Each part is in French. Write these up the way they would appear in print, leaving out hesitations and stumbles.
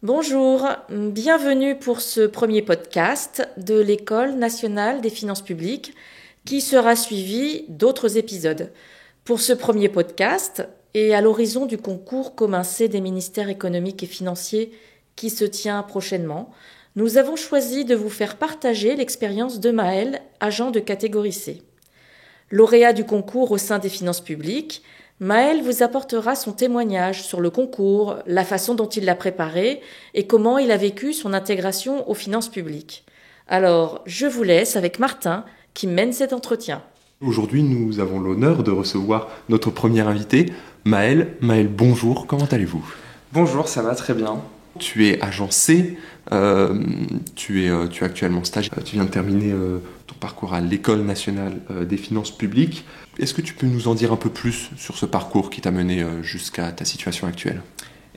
Bonjour, bienvenue pour ce premier podcast de l'École nationale des finances publiques qui sera suivi d'autres épisodes. Pour ce premier podcast et à l'horizon du concours commun C des ministères économiques et financiers qui se tient prochainement, nous avons choisi de vous faire partager l'expérience de Maël, agent de catégorie C. Lauréat du concours au sein des finances publiques, Maël vous apportera son témoignage sur le concours, la façon dont il l'a préparé et comment il a vécu son intégration aux finances publiques. Alors, je vous laisse avec Martin qui mène cet entretien. Aujourd'hui, nous avons l'honneur de recevoir notre premier invité, Maël. Maël, bonjour, comment allez-vous ? Bonjour, ça va très bien. Tu es agent C, tu es actuellement stage, tu viens de terminer ton parcours à l'École nationale des finances publiques. Est-ce que tu peux nous en dire un peu plus sur ce parcours qui t'a mené jusqu'à ta situation actuelle ?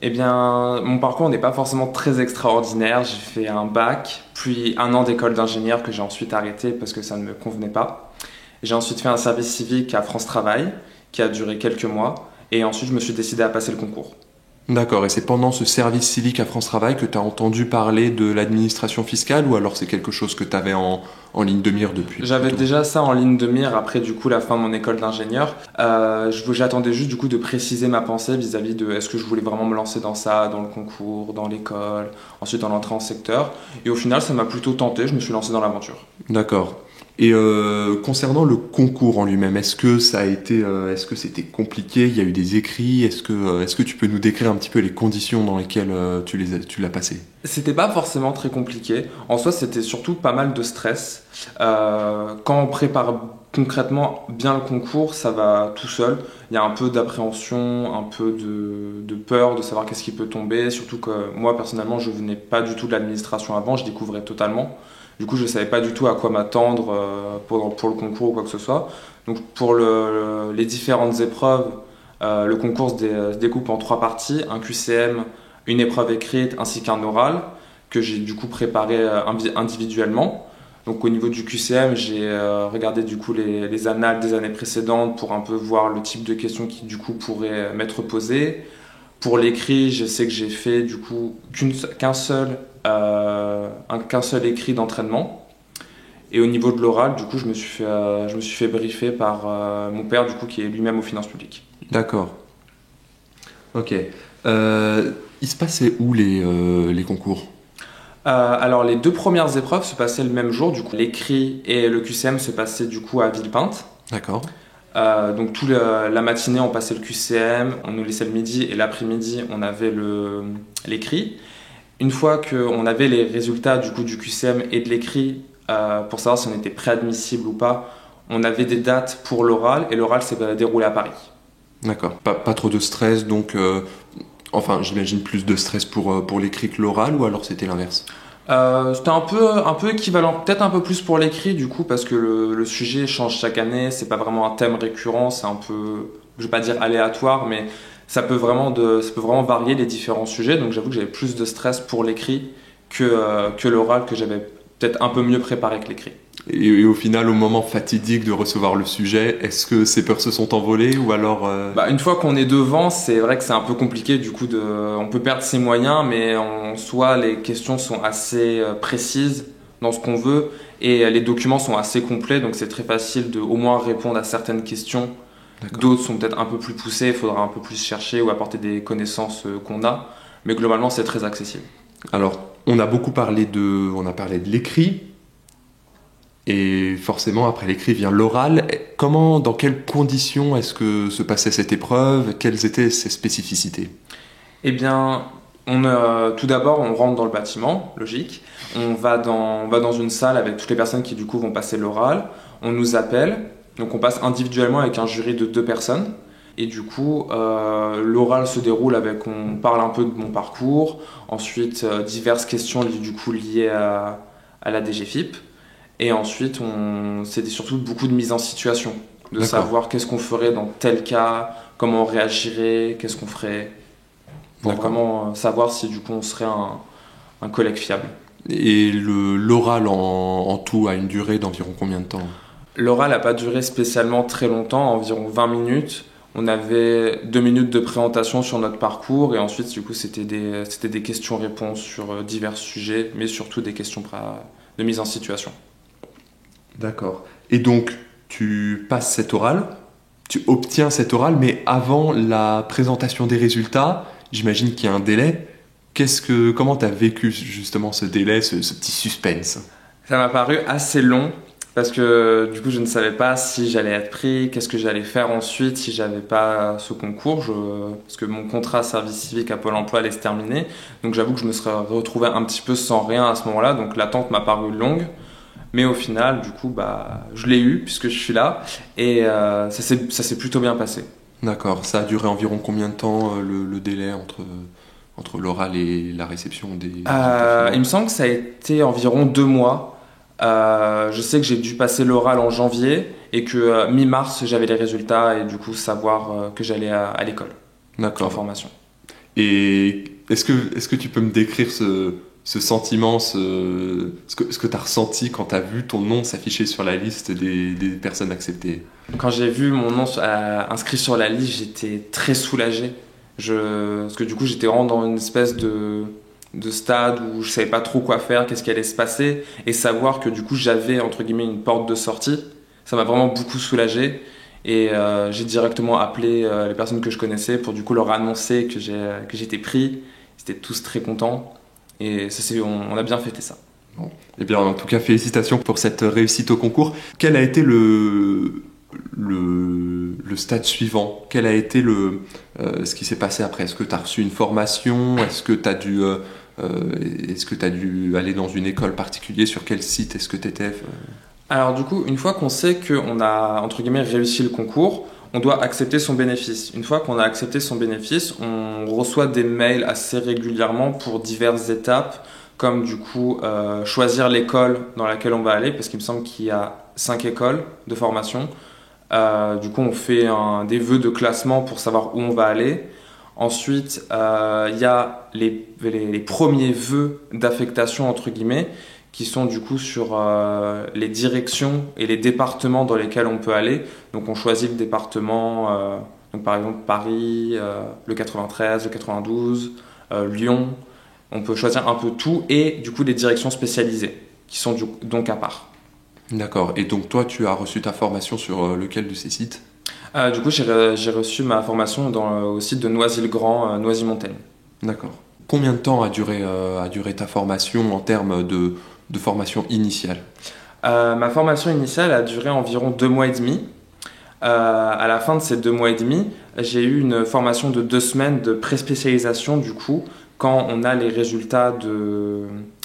Eh bien, mon parcours n'est pas forcément très extraordinaire. J'ai fait un bac, puis un an d'école d'ingénieur que j'ai ensuite arrêté parce que ça ne me convenait pas. J'ai ensuite fait un service civique à France Travail qui a duré quelques mois et ensuite je me suis décidé à passer le concours. D'accord, et c'est pendant ce service civique à France Travail que tu as entendu parler de l'administration fiscale ou alors c'est quelque chose que tu avais en ligne de mire depuis ? J'avais déjà ça en ligne de mire après du coup la fin de mon école d'ingénieur. J'attendais juste du coup de préciser ma pensée vis-à-vis de est-ce que je voulais vraiment me lancer dans ça, dans le concours, dans l'école, ensuite dans l'entrée en secteur. Et au final ça m'a plutôt tenté, je me suis lancé dans l'aventure. D'accord. Et concernant le concours en lui-même, est-ce que c'était compliqué ? Il y a eu des écrits ? Est-ce que tu peux nous décrire un petit peu les conditions dans lesquelles tu l'as passé ? C'était pas forcément très compliqué. En soi, c'était surtout pas mal de stress. Quand on prépare concrètement bien le concours, ça va tout seul. Il y a un peu d'appréhension, un peu de peur de savoir qu'est-ce qui peut tomber. Surtout que moi, personnellement, je venais pas du tout de l'administration avant, je découvrais totalement. Du coup, je ne savais pas du tout à quoi m'attendre pour le concours ou quoi que ce soit. Donc, pour les différentes épreuves, le concours se découpe en 3 parties. Un QCM, une épreuve écrite ainsi qu'un oral que j'ai du coup préparé individuellement. Donc, au niveau du QCM, j'ai regardé du coup les annales des années précédentes pour un peu voir le type de questions qui du coup pourraient m'être posées. Pour l'écrit, je sais que j'ai fait du coup qu'un seul écrit d'entraînement. Et au niveau de l'oral, du coup, je me suis fait briefer par mon père, du coup, qui est lui-même aux finances publiques. D'accord. Ok. Il se passait où les concours ? Alors, les 2 premières épreuves se passaient le même jour. Du coup, l'écrit et le QCM se passaient du coup à Villepinte. D'accord. Donc toute la matinée on passait le QCM, on nous laissait le midi et l'après-midi on avait l'écrit. Une fois qu'on avait les résultats du coup du QCM et de l'écrit pour savoir si on était préadmissible ou pas, on avait des dates pour l'oral et l'oral s'est déroulé à Paris. D'accord, pas trop de stress donc enfin j'imagine plus de stress pour l'écrit que l'oral ou alors c'était l'inverse ? C'était un peu équivalent, peut-être un peu plus pour l'écrit du coup parce que le sujet change chaque année, c'est pas vraiment un thème récurrent, c'est un peu, je vais pas dire aléatoire, mais ça peut vraiment varier les différents sujets, donc j'avoue que j'avais plus de stress pour l'écrit que l'oral que j'avais peut-être un peu mieux préparé que l'écrit. Et au final, au moment fatidique de recevoir le sujet, est-ce que ces peurs se sont envolées ou alors Une fois qu'on est devant, c'est vrai que c'est un peu compliqué du coup on peut perdre ses moyens, mais en soi les questions sont assez précises dans ce qu'on veut et les documents sont assez complets, donc c'est très facile de au moins répondre à certaines questions. D'accord. D'autres sont peut-être un peu plus poussées, il faudra un peu plus chercher ou apporter des connaissances qu'on a, mais globalement c'est très accessible. Alors, on a parlé de l'écrit. Et forcément, après l'écrit vient l'oral. Dans quelles conditions est-ce que se passait cette épreuve ? Quelles étaient ses spécificités ? Eh bien, tout d'abord, on rentre dans le bâtiment, logique. On va dans une salle avec toutes les personnes qui du coup vont passer l'oral. On nous appelle, donc on passe individuellement avec un jury de 2 personnes. Et du coup, l'oral se déroule on parle un peu de mon parcours. Ensuite, diverses questions du coup liées à la DGFiP. Et ensuite, c'était surtout beaucoup de mise en situation, de D'accord. savoir qu'est-ce qu'on ferait dans tel cas, comment on réagirait, qu'est-ce qu'on ferait, pour D'accord. vraiment savoir si du coup on serait un collègue fiable. Et l'oral en tout a une durée d'environ combien de temps ? L'oral n'a pas duré spécialement très longtemps, environ 20 minutes. On avait 2 minutes de présentation sur notre parcours et ensuite, du coup, c'était des questions-réponses sur divers sujets, mais surtout des questions de mise en situation. D'accord. Et donc, tu passes cet oral, tu obtiens cet oral, mais avant la présentation des résultats, j'imagine qu'il y a un délai. Comment tu as vécu justement ce délai, ce petit suspense? Ça m'a paru assez long parce que du coup je ne savais pas si j'allais être pris, qu'est-ce que j'allais faire ensuite si j'avais pas ce concours, parce que mon contrat service civique à Pôle emploi allait se terminer. Donc j'avoue que je me serais retrouvé un petit peu sans rien à ce moment-là, donc l'attente m'a paru longue. Mais au final, du coup, je l'ai eu puisque je suis là et ça s'est plutôt bien passé. D'accord. Ça a duré environ combien de temps le délai entre l'oral et la réception des résultats finaux? Il me semble que ça a été environ 2 mois. Je sais que j'ai dû passer l'oral en janvier et que mi-mars, j'avais les résultats et du coup savoir que j'allais à l'école en D'accord. formation. Et est-ce que tu peux me décrire ce sentiment, ce que tu as ressenti quand tu as vu ton nom s'afficher sur la liste des personnes acceptées? Quand j'ai vu mon nom inscrit sur la liste, j'étais très soulagé. Parce que du coup, j'étais vraiment dans une espèce de stade où je savais pas trop quoi faire, qu'est-ce qui allait se passer, et savoir que du coup, j'avais entre guillemets une porte de sortie, ça m'a vraiment beaucoup soulagé. Et j'ai directement appelé les personnes que je connaissais pour du coup leur annoncer que j'étais pris. Ils étaient tous très contents. Et on a bien fêté ça. Bon. Eh bien, en tout cas, félicitations pour cette réussite au concours. Quel a été le stade suivant? Quel a été ce qui s'est passé après? Est-ce que tu as reçu une formation? Est-ce que tu as dû aller dans une école particulière? Sur quel site est-ce que tu étais? Alors du coup, une fois qu'on sait qu'on a, entre guillemets, réussi le concours, on doit accepter son bénéfice. Une fois qu'on a accepté son bénéfice, on reçoit des mails assez régulièrement pour diverses étapes, comme du coup choisir l'école dans laquelle on va aller, parce qu'il me semble qu'il y a 5 écoles de formation. Du coup, on fait des vœux de classement pour savoir où on va aller. Ensuite, il y a les premiers vœux d'affectation, entre guillemets, qui sont du coup sur les directions et les départements dans lesquels on peut aller. Donc on choisit le département, donc par exemple Paris, le 93, le 92, Lyon. On peut choisir un peu tout et du coup les directions spécialisées qui sont donc à part. D'accord. Et donc toi, tu as reçu ta formation sur lequel de ces sites? Du coup j'ai reçu ma formation au site de Noisy-le-Grand, Noisy-Montagne. D'accord. Combien de temps a duré ta formation en termes de formation initiale? Ma formation initiale a duré environ 2 mois et demi. À la fin de ces 2 mois et demi, j'ai eu une formation de 2 semaines de pré-spécialisation du coup, quand on a les résultats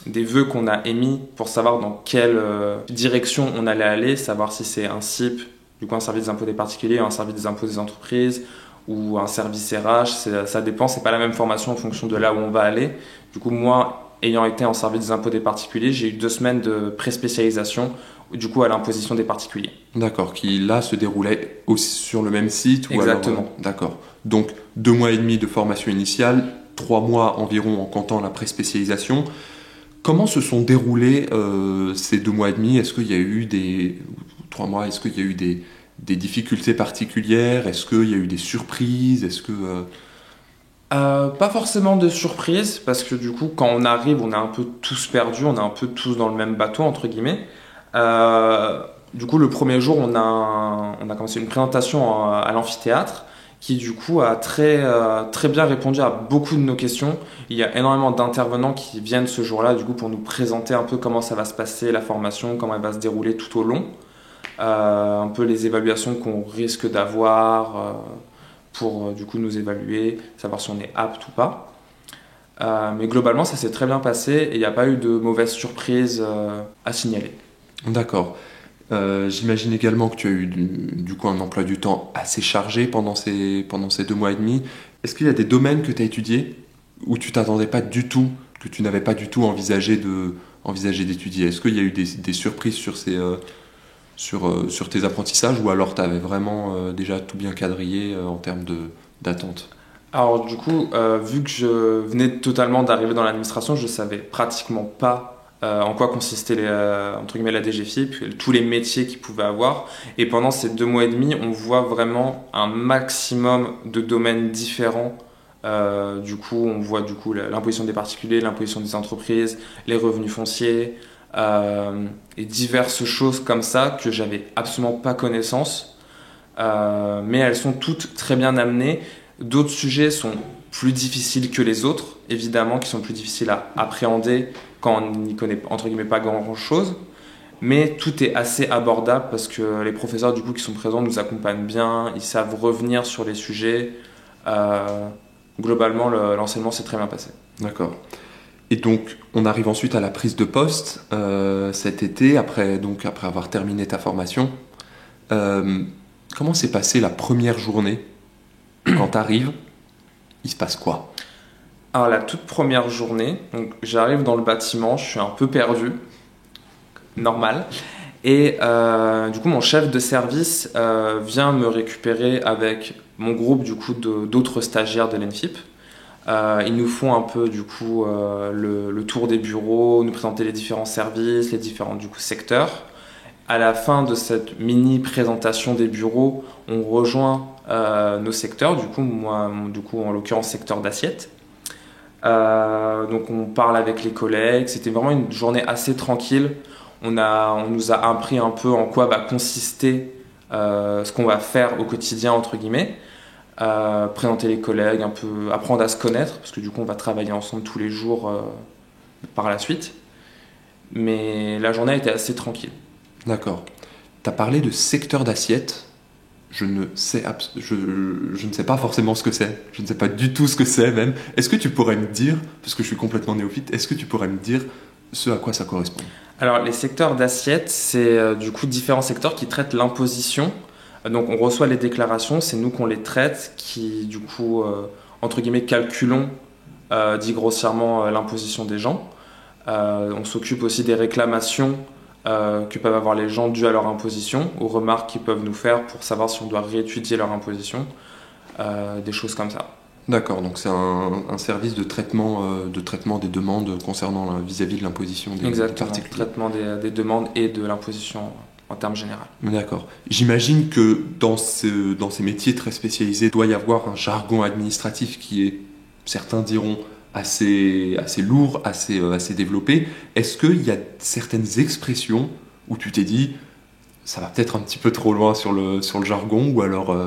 des vœux qu'on a émis pour savoir dans quelle direction on allait aller, savoir si c'est un SIP, du coup un service des impôts des particuliers, un service des impôts des entreprises ou un service RH, ça dépend, c'est pas la même formation en fonction de là où on va aller. Du coup moi, ayant été en service des impôts des particuliers, j'ai eu 2 semaines de pré-spécialisation du coup à l'imposition des particuliers. D'accord, qui là se déroulait aussi sur le même site ou Exactement. Alors, d'accord. Donc 2 mois et demi de formation initiale, 3 mois environ en comptant la pré-spécialisation. Comment se sont déroulés ces 2 mois et demi? Est-ce qu'il y a eu 3 mois, est-ce qu'il y a eu des difficultés particulières? Est-ce qu'il y a eu des surprises? Pas forcément de surprise, parce que du coup, quand on arrive, on est un peu tous perdus, on est un peu tous dans le même bateau, entre guillemets. Du coup, le premier jour, on a commencé une présentation à l'amphithéâtre, qui du coup a très bien répondu à beaucoup de nos questions. Il y a énormément d'intervenants qui viennent ce jour-là, du coup, pour nous présenter un peu comment ça va se passer, la formation, comment elle va se dérouler tout au long. Un peu les évaluations qu'on risque d'avoir pour du coup nous évaluer, savoir si on est apte ou pas. Mais globalement, ça s'est très bien passé et il n'y a pas eu de mauvaises surprises à signaler. D'accord. J'imagine également que tu as eu du coup un emploi du temps assez chargé pendant ces 2 mois et demi. Est-ce qu'il y a des domaines que tu as étudiés où tu t'attendais pas du tout, que tu n'avais pas du tout envisagé d'étudier? Est-ce qu'il y a eu des surprises sur tes apprentissages ou alors tu avais vraiment déjà tout bien quadrillé en termes d'attente? Alors du coup, vu que je venais totalement d'arriver dans l'administration, je ne savais pratiquement pas en quoi consistait entre guillemets la DGFiP, tous les métiers qu'ils pouvaient avoir. Et pendant ces 2 mois et demi, on voit vraiment un maximum de domaines différents. Du coup, on voit l'imposition des particuliers, l'imposition des entreprises, les revenus fonciers, et diverses choses comme ça que j'avais absolument pas connaissance. Mais elles sont toutes très bien amenées. D'autres sujets sont plus difficiles que les autres, évidemment, qui sont plus difficiles à appréhender quand on n'y connaît entre guillemets pas grand-chose. Mais tout est assez abordable parce que les professeurs du coup qui sont présents nous accompagnent bien, ils savent revenir sur les sujets. Globalement, l'enseignement s'est très bien passé. D'accord. Et donc, on arrive ensuite à la prise de poste cet été, après avoir terminé ta formation. Comment s'est passée la première journée? Quand tu arrives, il se passe quoi? Alors, la toute première journée, donc, j'arrive dans le bâtiment, je suis un peu perdu, normal. Et du coup, mon chef de service vient me récupérer avec mon groupe du coup d'autres stagiaires de l'ENFIP. Ils nous font un peu du coup le tour des bureaux, nous présenter les différents services, les différents du coup secteurs. À la fin de cette mini présentation des bureaux, on rejoint nos secteurs. Du coup, moi, en l'occurrence, secteur d'assiette. Donc, on parle avec les collègues. C'était vraiment une journée assez tranquille. On nous a appris un peu en quoi va consister ce qu'on va faire au quotidien, entre guillemets. Présenter les collègues, un peu apprendre à se connaître, parce que du coup, on va travailler ensemble tous les jours par la suite. Mais la journée a été assez tranquille. D'accord. Tu as parlé de secteur d'assiette. Je ne sais pas forcément ce que c'est. Je ne sais pas du tout ce que c'est même. Est-ce que tu pourrais me dire, parce que je suis complètement néophyte, est-ce que tu pourrais me dire ce à quoi ça correspond? Alors, les secteurs d'assiette, c'est du coup différents secteurs qui traitent l'imposition. Donc, on reçoit les déclarations, c'est nous qu'on les traite, qui du coup, entre guillemets, calculons, dit grossièrement, l'imposition des gens. On s'occupe aussi des réclamations que peuvent avoir les gens dues à leur imposition, aux remarques qu'ils peuvent nous faire pour savoir si on doit réétudier leur imposition, des choses comme ça. D'accord, donc c'est un service de traitement des demandes concernant vis-à-vis de l'imposition des particuliers. Traitement des demandes et de l'imposition en termes généraux. D'accord. J'imagine que dans ces métiers très spécialisés, il doit y avoir un jargon administratif qui est, certains diront, assez lourd, assez développé. Est-ce qu'il y a certaines expressions où tu t'es dit ça va peut-être un petit peu trop loin sur le jargon, ou alors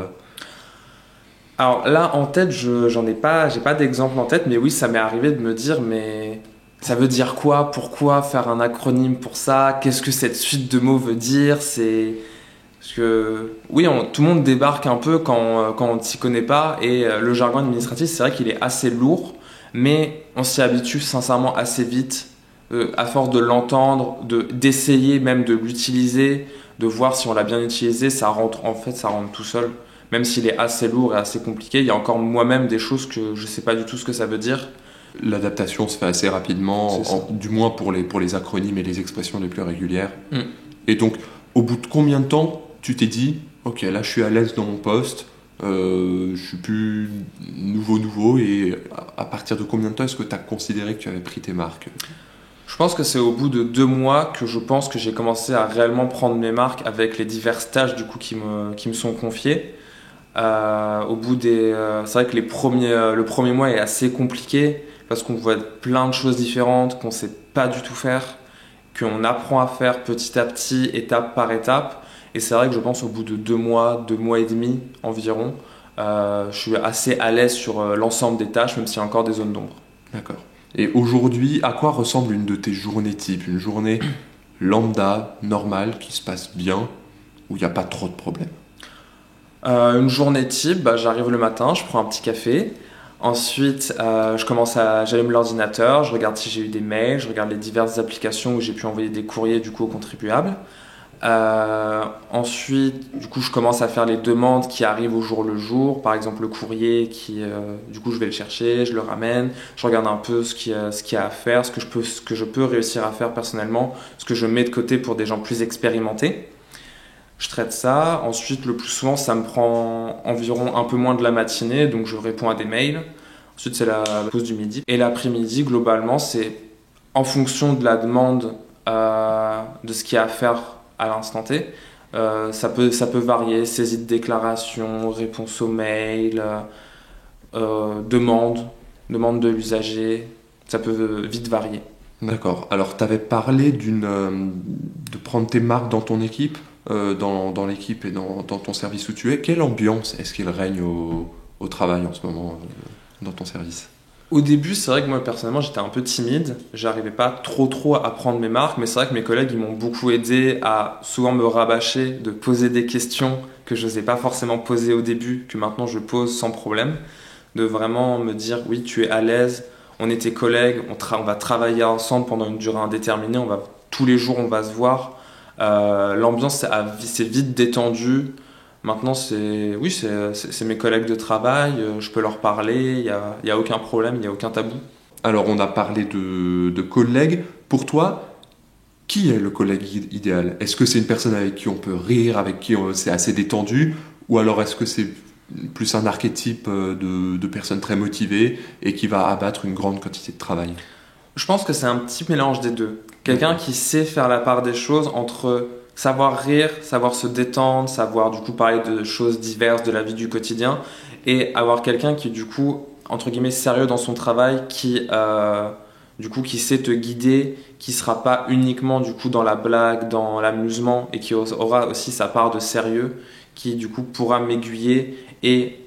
Alors là, en tête, j'ai pas d'exemple en tête, mais oui, ça m'est arrivé de me dire, mais ça veut dire quoi? Pourquoi faire un acronyme pour ça? Qu'est-ce que cette suite de mots veut dire? Parce que oui, tout le monde débarque un peu quand on ne s'y connaît pas, et le jargon administratif, c'est vrai qu'il est assez lourd, mais on s'y habitue sincèrement assez vite, à force de l'entendre, d'essayer même de l'utiliser, de voir si on l'a bien utilisé, ça rentre tout seul. Même s'il est assez lourd et assez compliqué, il y a encore moi-même des choses que je ne sais pas du tout ce que ça veut dire. l'adaptation se fait assez rapidement, du moins pour les acronymes et les expressions les plus régulières. Et donc, au bout de combien de temps tu t'es dit ok, là je suis à l'aise dans mon poste, je suis plus nouveau, et à partir de combien de temps est-ce que tu as considéré que tu avais pris tes marques? Je pense que c'est au bout de 2 mois que je pense que j'ai commencé à réellement prendre mes marques avec les divers stages du coup qui me sont confiés. C'est vrai que le premier mois est assez compliqué parce qu'on voit plein de choses différentes qu'on ne sait pas du tout faire, qu'on apprend à faire petit à petit, étape par étape. Et c'est vrai que je pense au bout de 2 mois et demi environ, je suis assez à l'aise sur l'ensemble des tâches, même s'il y a encore des zones d'ombre. D'accord. Et aujourd'hui, à quoi ressemble une de tes journées type? Une journée lambda, normale, qui se passe bien, où il n'y a pas trop de problèmes? Une journée type, j'arrive le matin, je prends un petit café. Ensuite, j'allume l'ordinateur, je regarde si j'ai eu des mails, je regarde les diverses applications où j'ai pu envoyer des courriers du coup aux contribuables. Ensuite, du coup, je commence à faire les demandes qui arrivent au jour le jour. Par exemple, le courrier du coup, je vais le chercher, je le ramène. Je regarde un peu ce qu'il y a à faire, ce que je peux réussir à faire personnellement, ce que je mets de côté pour des gens plus expérimentés. Je traite ça. Ensuite, le plus souvent, ça me prend environ un peu moins de la matinée, donc je réponds à des mails. Ensuite, c'est la pause du midi. Et l'après-midi, globalement, c'est en fonction de la demande de ce qu'il y a à faire à l'instant T. Ça peut varier, saisie de déclaration, réponse aux mails, demande de l'usager, ça peut vite varier. D'accord. Alors, tu avais parlé de prendre tes marques dans ton équipe, dans l'équipe et dans ton service où tu es. Quelle ambiance est-ce qu'il règne au travail en ce moment dans ton service? Au début, c'est vrai que moi, personnellement, j'étais un peu timide. J'arrivais pas trop à prendre mes marques, mais c'est vrai que mes collègues, ils m'ont beaucoup aidé à souvent me rabâcher, de poser des questions que je n'osais pas forcément poser au début, que maintenant je pose sans problème. De vraiment me dire, oui, tu es à l'aise, on est tes collègues, on va travailler ensemble pendant une durée indéterminée, tous les jours, on va se voir. L'ambiance s'est vite détendue. Maintenant, c'est mes collègues de travail, je peux leur parler, il y a aucun problème, il n'y a aucun tabou. Alors, on a parlé de collègues. Pour toi, qui est le collègue idéal? Est-ce que c'est une personne avec qui on peut rire, avec qui c'est assez détendu? Ou alors est-ce que c'est plus un archétype de personne très motivée et qui va abattre une grande quantité de travail? Je pense que c'est un petit mélange des deux. Quelqu'un qui sait faire la part des choses entre savoir rire, savoir se détendre, savoir du coup parler de choses diverses de la vie du quotidien et avoir quelqu'un qui du coup, entre guillemets, sérieux dans son travail, qui sait te guider, qui sera pas uniquement du coup dans la blague, dans l'amusement et qui aura aussi sa part de sérieux, qui du coup pourra m'aiguiller et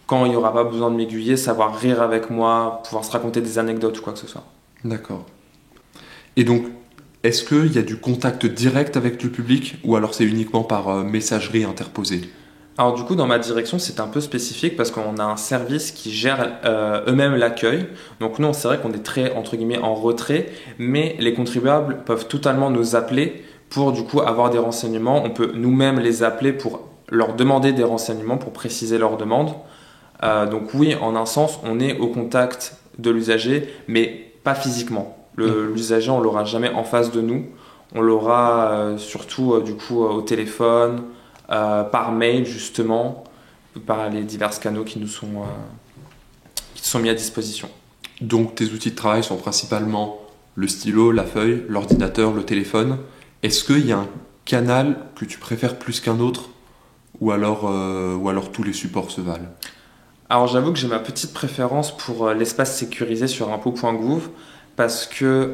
quand il n'y aura pas besoin de m'aiguiller, savoir rire avec moi, pouvoir se raconter des anecdotes ou quoi que ce soit. D'accord. Et donc, est-ce qu'il y a du contact direct avec le public ou alors c'est uniquement par messagerie interposée? Alors du coup, dans ma direction, c'est un peu spécifique parce qu'on a un service qui gère eux-mêmes l'accueil. Donc nous, c'est vrai qu'on est très, entre guillemets, en retrait, mais les contribuables peuvent totalement nous appeler pour du coup avoir des renseignements. On peut nous-mêmes les appeler pour leur demander des renseignements, pour préciser leurs demandes. Donc oui, en un sens, on est au contact de l'usager, mais pas physiquement. L'usager, on l'aura jamais en face de nous. On l'aura surtout du coup au téléphone, par mail justement, par les divers canaux qui nous sont mis à disposition. Donc tes outils de travail sont principalement le stylo, la feuille, l'ordinateur, le téléphone. Est-ce qu'il y a un canal que tu préfères plus qu'un autre ou alors tous les supports se valent? Alors j'avoue que j'ai ma petite préférence pour l'espace sécurisé sur impôts.gouv parce que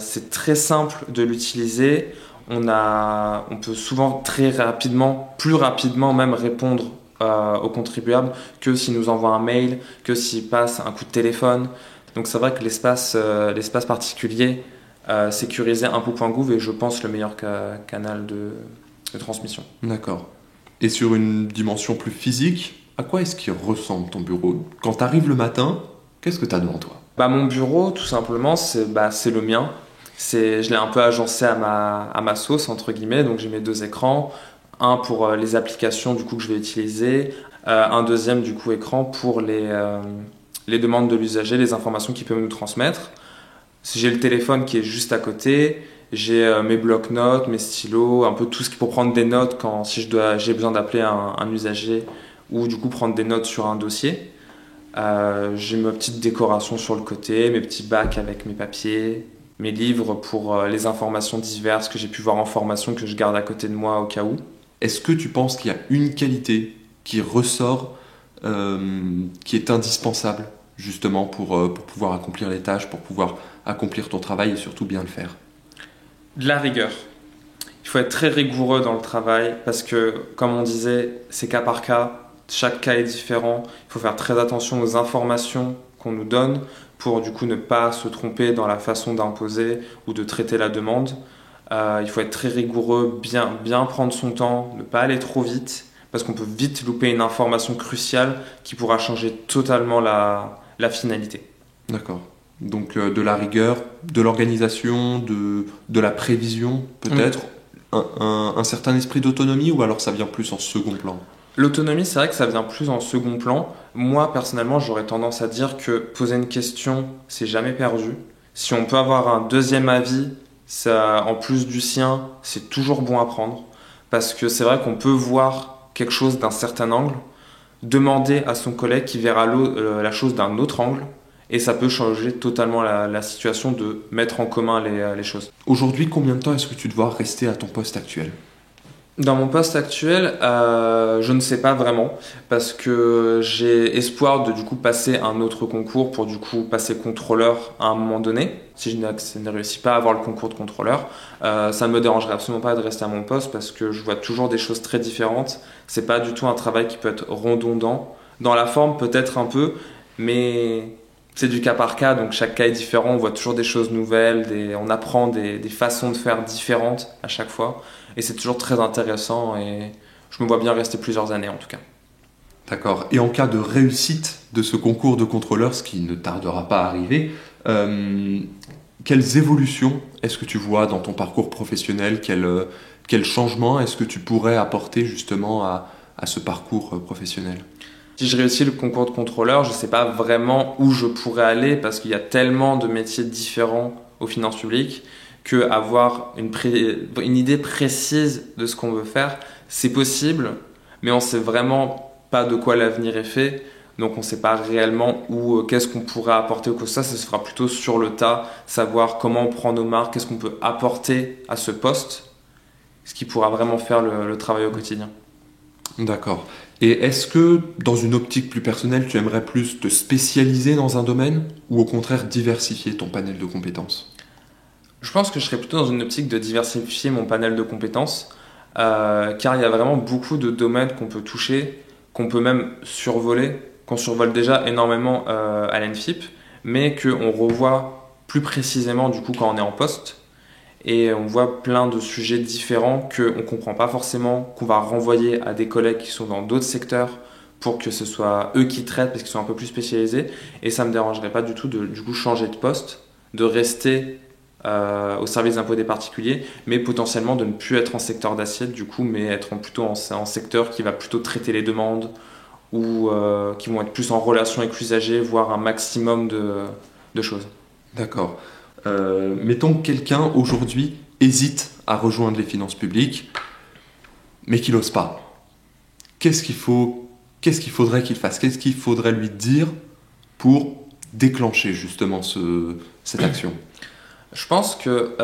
c'est très simple de l'utiliser. On peut souvent très rapidement, plus rapidement même répondre aux contribuables que s'ils nous envoient un mail, que s'ils passent un coup de téléphone. Donc c'est vrai que l'espace particulier sécurisé impôts.gouv est, je pense, le meilleur canal de transmission. D'accord. Et sur une dimension plus physique, à quoi est-ce qu'il ressemble ton bureau? Quand tu arrives le matin, qu'est-ce que tu as devant toi? Mon bureau, tout simplement, c'est le mien. Je l'ai un peu agencé à ma sauce, entre guillemets. Donc j'ai mes deux écrans. Un pour les applications du coup, que je vais utiliser. Un deuxième du coup, écran pour les demandes de l'usager, les informations qu'il peut nous transmettre. J'ai le téléphone qui est juste à côté. J'ai mes blocs-notes, mes stylos, un peu tout ce qui pour prendre des notes j'ai besoin d'appeler un usager ou du coup prendre des notes sur un dossier. J'ai ma petite décoration sur le côté, mes petits bacs avec mes papiers, mes livres pour les informations diverses que j'ai pu voir en formation que je garde à côté de moi au cas où. Est-ce que tu penses qu'il y a une qualité qui ressort, qui est indispensable justement pour pouvoir accomplir les tâches, pour pouvoir accomplir ton travail et surtout bien le faire? De la rigueur. Il faut être très rigoureux dans le travail parce que, comme on disait, c'est cas par cas. Chaque cas est différent. Il faut faire très attention aux informations qu'on nous donne pour du coup ne pas se tromper dans la façon d'imposer ou de traiter la demande. Il faut être très rigoureux, bien prendre son temps, ne pas aller trop vite parce qu'on peut vite louper une information cruciale qui pourra changer totalement la finalité. D'accord. Donc de la rigueur, de l'organisation, de la prévision peut-être, un certain esprit d'autonomie ou alors ça vient plus en second plan? L'autonomie, c'est vrai que ça vient plus en second plan. Moi, personnellement, j'aurais tendance à dire que poser une question, c'est jamais perdu. Si on peut avoir un deuxième avis, ça, en plus du sien, c'est toujours bon à prendre. Parce que c'est vrai qu'on peut voir quelque chose d'un certain angle, demander à son collègue qui verra la chose d'un autre angle, Et ça peut changer totalement la situation de mettre en commun les choses. Aujourd'hui, combien de temps est-ce que tu dois rester à ton poste actuel? Dans mon poste actuel, je ne sais pas vraiment parce que j'ai espoir de du coup passer un autre concours pour du coup passer contrôleur à un moment donné. Si je ne réussis pas à avoir le concours de contrôleur, ça ne me dérangerait absolument pas de rester à mon poste parce que je vois toujours des choses très différentes. C'est pas du tout un travail qui peut être redondant. Dans la forme, peut-être un peu, mais c'est du cas par cas, donc chaque cas est différent. On voit toujours des choses nouvelles, on apprend des façons de faire différentes à chaque fois. Et c'est toujours très intéressant et je me vois bien rester plusieurs années en tout cas. D'accord. Et en cas de réussite de ce concours de contrôleur, ce qui ne tardera pas à arriver, quelles évolutions est-ce que tu vois dans ton parcours professionnel? Quel changement est-ce que tu pourrais apporter justement à ce parcours professionnel? Si je réussis le concours de contrôleur, je ne sais pas vraiment où je pourrais aller parce qu'il y a tellement de métiers différents aux finances publiques qu'avoir une idée précise de ce qu'on veut faire, c'est possible, mais on ne sait vraiment pas de quoi l'avenir est fait. Donc on ne sait pas réellement qu'est-ce qu'on pourrait apporter ou que ça se fera plutôt sur le tas, savoir comment on prend nos marques, qu'est-ce qu'on peut apporter à ce poste, ce qui pourra vraiment faire le travail au quotidien. D'accord. Et est-ce que, dans une optique plus personnelle, tu aimerais plus te spécialiser dans un domaine ou au contraire diversifier ton panel de compétences? Je pense que je serais plutôt dans une optique de diversifier mon panel de compétences, car il y a vraiment beaucoup de domaines qu'on peut toucher, qu'on peut même survoler, qu'on survole déjà énormément à l'ENFIP, mais qu'on revoit plus précisément du coup quand on est en poste. Et on voit plein de sujets différents qu'on ne comprend pas forcément, qu'on va renvoyer à des collègues qui sont dans d'autres secteurs pour que ce soit eux qui traitent parce qu'ils sont un peu plus spécialisés. Et ça ne me dérangerait pas du tout de du coup changer de poste, de rester au service d'impôt des particuliers, mais potentiellement de ne plus être en secteur d'assiette du coup, mais être plutôt en secteur qui va plutôt traiter les demandes ou qui vont être plus en relation avec l'usager, voire un maximum de choses. D'accord. Mettons que quelqu'un aujourd'hui hésite à rejoindre les finances publiques, mais qu'il n'ose pas. Qu'est-ce qu'il faudrait qu'il fasse? Qu'est-ce qu'il faudrait lui dire pour déclencher justement cette action? Je pense que,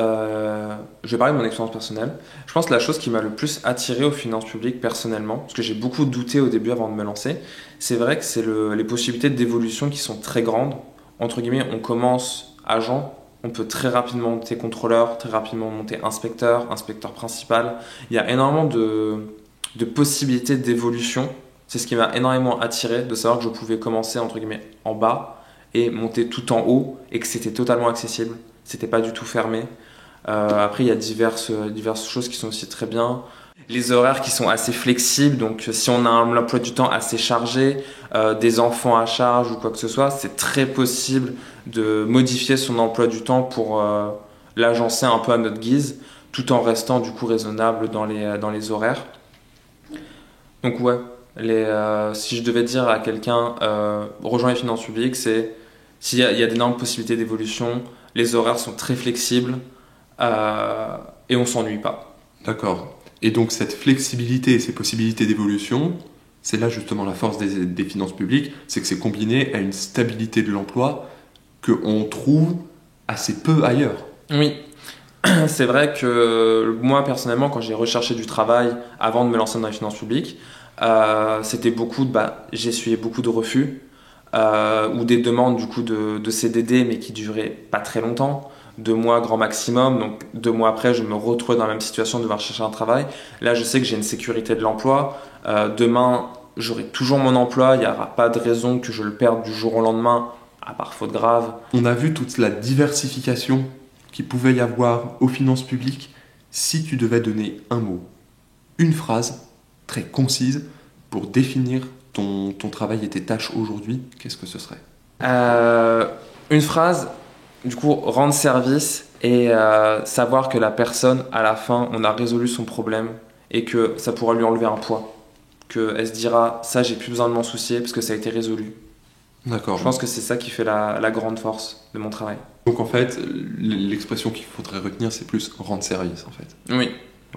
je vais parler de mon expérience personnelle, je pense que la chose qui m'a le plus attiré aux finances publiques personnellement, parce que j'ai beaucoup douté au début avant de me lancer, c'est vrai que c'est les possibilités d'évolution qui sont très grandes. Entre guillemets, on commence agent, on peut très rapidement monter contrôleur, très rapidement monter inspecteur principal. Il y a énormément de possibilités d'évolution. C'est ce qui m'a énormément attiré, de savoir que je pouvais commencer entre guillemets en bas et monter tout en haut et que c'était totalement accessible. C'était pas du tout fermé. Après, il y a diverses choses qui sont aussi très bien. Les horaires qui sont assez flexibles, donc si on a un emploi du temps assez chargé, des enfants à charge ou quoi que ce soit, c'est très possible de modifier son emploi du temps pour l'agencer un peu à notre guise, tout en restant du coup raisonnable dans les horaires. Donc ouais, si je devais dire à quelqu'un rejoins les finances publiques, c'est s'il y a d'énormes possibilités d'évolution, les horaires sont très flexibles et on s'ennuie pas. D'accord. Et donc cette flexibilité et ces possibilités d'évolution, c'est là justement la force des finances publiques, c'est que c'est combiné à une stabilité de l'emploi qu'on trouve assez peu ailleurs. Oui, c'est vrai que moi personnellement, quand j'ai recherché du travail avant de me lancer dans les finances publiques, c'était j'ai essuyé beaucoup de refus ou des demandes du coup de CDD mais qui duraient pas très longtemps. 2 mois grand maximum, donc 2 mois après je me retrouve dans la même situation de devoir chercher un travail. Là je sais que j'ai une sécurité de l'emploi, demain j'aurai toujours mon emploi, il n'y aura pas de raison que je le perde du jour au lendemain, à part faute grave. On a vu toute la diversification qu'il pouvait y avoir aux finances publiques. Si tu devais donner un mot, une phrase très concise pour définir ton travail et tes tâches aujourd'hui, qu'est-ce que ce serait? Une phrase, du coup, rendre service et savoir que la personne, à la fin, on a résolu son problème et que ça pourra lui enlever un poids. Qu'elle se dira, ça, j'ai plus besoin de m'en soucier parce que ça a été résolu. D'accord. Je pense que c'est ça qui fait la grande force de mon travail. Donc en fait, l'expression qu'il faudrait retenir, c'est plus rendre service en fait. Oui,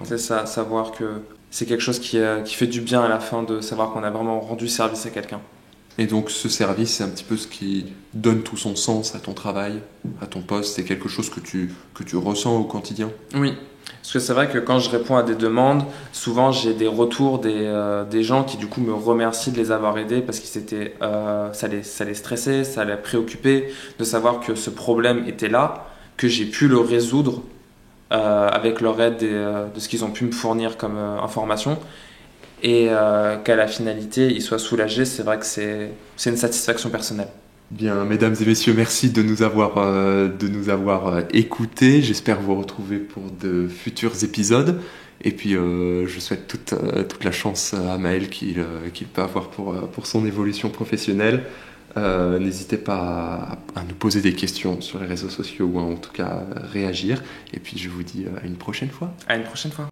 c'est ça, savoir que c'est quelque chose qui fait du bien à la fin de savoir qu'on a vraiment rendu service à quelqu'un. Et donc ce service, c'est un petit peu ce qui donne tout son sens à ton travail, à ton poste. C'est quelque chose que tu ressens au quotidien? Oui, parce que c'est vrai que quand je réponds à des demandes, souvent j'ai des retours des gens qui du coup me remercient de les avoir aidés parce que ça les stressait, ça les préoccupait de savoir que ce problème était là, que j'ai pu le résoudre avec leur aide de ce qu'ils ont pu me fournir comme information et qu'à la finalité ils soient soulagés. C'est vrai que c'est une satisfaction personnelle. Bien, mesdames et messieurs, merci de nous avoir écoutés. J'espère vous retrouver pour de futurs épisodes. Et puis, je souhaite toute la chance à Maël qu'il peut avoir pour son évolution professionnelle. N'hésitez pas à nous poser des questions sur les réseaux sociaux ou en tout cas réagir. Et puis, je vous dis à une prochaine fois. À une prochaine fois.